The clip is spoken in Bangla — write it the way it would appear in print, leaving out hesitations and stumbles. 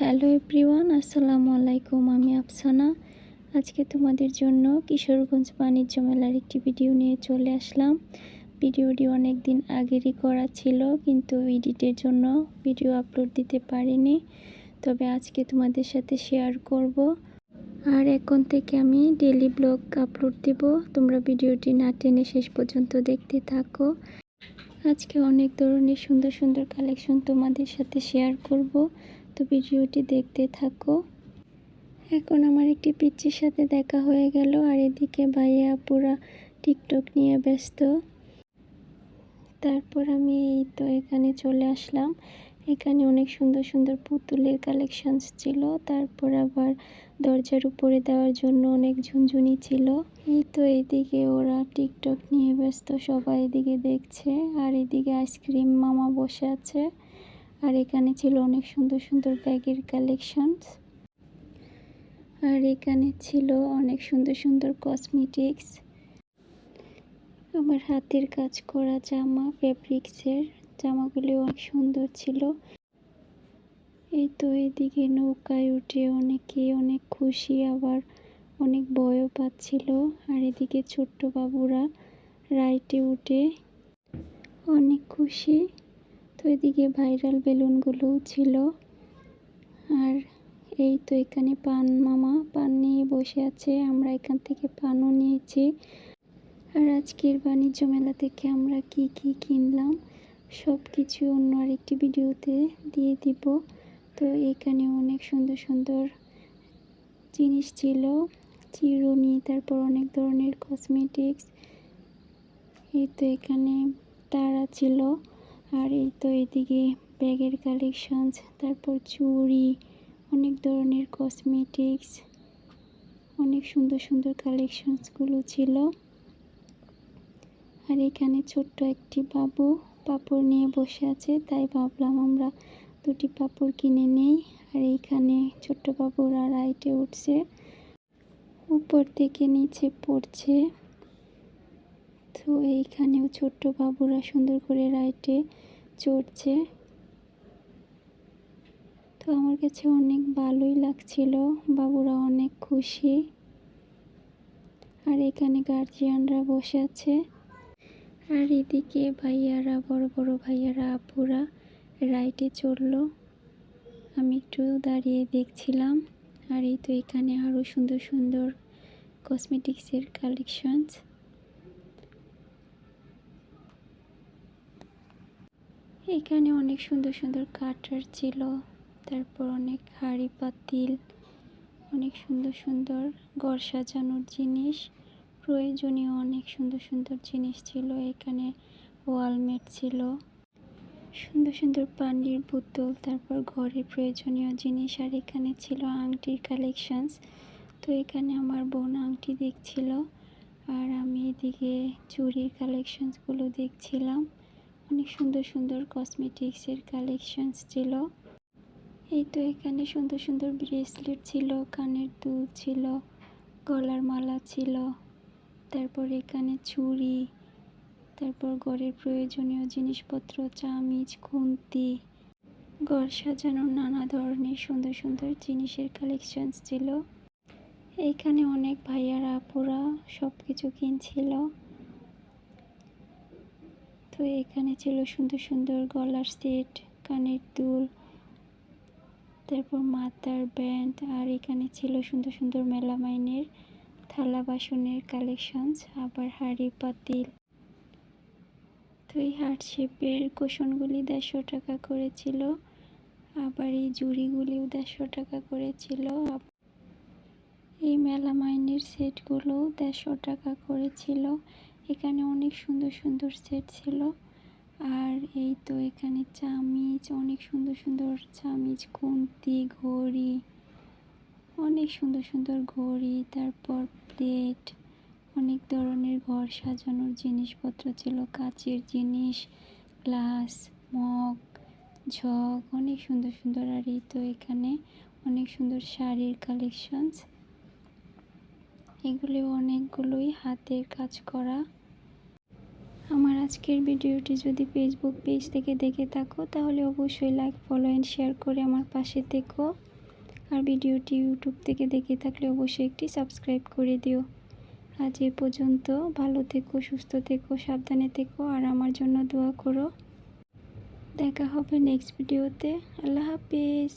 হ্যালো এভরিওয়ান, আসসালামু আলাইকুম। আমি আফসানা। আজকে তোমাদের জন্য কিশোরগঞ্জ বাণিজ্য মেলার একটি ভিডিও নিয়ে চলে আসলাম। ভিডিওটি অনেক দিন আগেরই করা ছিল, কিন্তু এডিটের জন্য ভিডিও আপলোড দিতে পারিনি। তবে আজকে তোমাদের সাথে শেয়ার করব। আর এখন থেকে আমি ডেইলি ব্লগ আপলোড দেব। তোমরা ভিডিওটি না টেনে শেষ পর্যন্ত দেখতে থাকো। আজকে অনেক ধরনের সুন্দর সুন্দর কালেকশন তোমাদের সাথে শেয়ার করব, তো ভিডিওটি দেখতে থাকো। এখন আমার একটি পিচ্চির সাথে দেখা হয়ে গেল, আর এদিকে ভাইয়া পুরা টিকটক নিয়ে ব্যস্ত। তারপর আমি এখানে চলে আসলাম। এখানে অনেক সুন্দর সুন্দর পুতুলের কালেকশনস ছিল। তারপর আবার দরজার উপরে দেওয়ার জন্য অনেক ঝুনঝুনি ছিল। এদিকে ওরা টিকটক নিয়ে ব্যস্ত, সবাই এদিকে দেখছে। আর এদিকে আইসক্রিম মামা বসে আছে। আর এখানে ছিল অনেক সুন্দর সুন্দর ব্যাগের কালেকশনস। আর এখানে ছিল অনেক সুন্দর সুন্দর কসমেটিক্স। আমার হাতের কাজ করা জামা, ফেব্রিক্সের জামাগুলি অনেক সুন্দর ছিল। এদিকে নৌকায় উঠে অনেকে অনেক খুশি, আবার অনেক ভয়ও পাচ্ছিল। আর এদিকে ছোট্ট বাবুরা রাইডে উঠে অনেক খুশি। তো এদিকে ভাইরাল বেলুনগুলোও ছিল। আর এখানে পান মামা পান নিয়ে বসে আছে। আমরা এখান থেকে পানও নিয়েছি। আর আজকের বাণিজ্য মেলা থেকে আমরা কি কি কিনলাম সব কিছু অন্য আরেকটি ভিডিওতে দিয়ে দিব। তো এখানে অনেক সুন্দর সুন্দর জিনিস ছিল, চিরুনি, তারপর অনেক ধরনের কসমেটিক্স। এখানে তারা ছিল। আর এদিকে ব্যাগের কালেকশনস, তারপর চুড়ি, অনেক ধরনের কসমেটিক্স, অনেক সুন্দর সুন্দর কালেকশনসগুলো ছিল। আর এখানে ছোট্ট একটি বাবু পাপড় নিয়ে বসে আছে, তাই ভাবলাম আমরা দুটি পাপড় কিনে নেই। আর এইখানে ছোট্ট বাবুরা রাইডে উঠছে, উপর থেকে নিচে পড়ছে। তো এইখানেও ছোট্ট বাবুরা সুন্দর করে রাইডে চড়ছে। তো আমার কাছে অনেক ভালোই লাগছিল, বাবুরা অনেক খুশি। আর এখানে গার্জিয়ানরা বসে আছে। আর এদিকে ভাইয়ারা, বড় বড় ভাইয়ারা, আপুরা রাইডে চড়লো। আমি একটু দাঁড়িয়ে দেখছিলাম। আর এখানে আরও সুন্দর সুন্দর কসমেটিক্সের কালেকশনস। এখানে অনেক সুন্দর সুন্দর কাটার ছিল, তারপর অনেক হাঁড়ি পাতিল, অনেক সুন্দর সুন্দর ঘর সাজানোর জিনিস, প্রয়োজনীয় অনেক সুন্দর সুন্দর জিনিস ছিল। এখানে ওয়ালমেট ছিল, সুন্দর সুন্দর পানির বোতল, তারপর ঘরে প্রয়োজনীয় জিনিস। আর এখানে ছিল আংটির কালেকশনস। তো এখানে আমার বোন আংটি দেখছিল, আর আমি এদিকে চুড়ির কালেকশনসগুলো দেখছিলাম। অনেক সুন্দর সুন্দর কসমেটিক্সের কালেকশনস ছিল। এখানে সুন্দর সুন্দর ব্রেসলেট ছিল, কানের দুল ছিল, গলার মালা ছিল, তারপর এখানে চুড়ি, তারপর ঘরের প্রয়োজনীয় জিনিসপত্র, চামিচ, খুন্তি, ঘর সাজানোর নানা ধরনের সুন্দর সুন্দর জিনিসের কালেকশনস ছিল। এইখানে অনেক ভাইয়ারা আপুরা সব কিছু কিনছিল। তো এখানে ছিল সুন্দর সুন্দর গলার সেট, কানের দুল, তারপর মাথার ব্যান্ড। আর এখানে ছিল সুন্দর সুন্দর মেলামাইনের থালা বাসনের কালেকশনস, আবার হাঁড়ি পাতিল। তো এই হার্ট শেপের কুশনগুলি 150 টাকা করেছিল, আবার এই জুড়িগুলিও 150 টাকা করেছিল। এই মেলামাইনের সেটগুলো 150 টাকা করেছিল। এখানে অনেক সুন্দর সুন্দর সেট ছিল। আর এখানে চামিচ, অনেক সুন্দর সুন্দর চামিচ, খুন্তি, ঘড়ি, অনেক সুন্দর সুন্দর ঘড়ি, তারপর প্লেট, অনেক ধরনের ঘর সাজানোর জিনিসপত্র ছিল, কাচের জিনিস, গ্লাস, মগ, ঝগ, অনেক সুন্দর সুন্দর। আর এখানে অনেক সুন্দর শাড়ির কালেকশনস। এগুলি অনেকগুলোই হাতের কাজ করা। আমার আজকের ভিডিওটি যদি ফেসবুক পেজ থেকে দেখে থাকো তাহলে অবশ্যই লাইক, ফলো অ্যান্ড শেয়ার করে আমার পাশে থেকো। আর ভিডিওটি ইউটিউব থেকে দেখে থাকলে অবশ্যই একটি সাবস্ক্রাইব করে দিও। আজ এ পর্যন্ত। ভালো থেকো, সুস্থ থেকো, সাবধানে থেকো আর আমার জন্য দোয়া করো। দেখা হবে নেক্সট ভিডিওতে। আল্লাহ হাফিজ।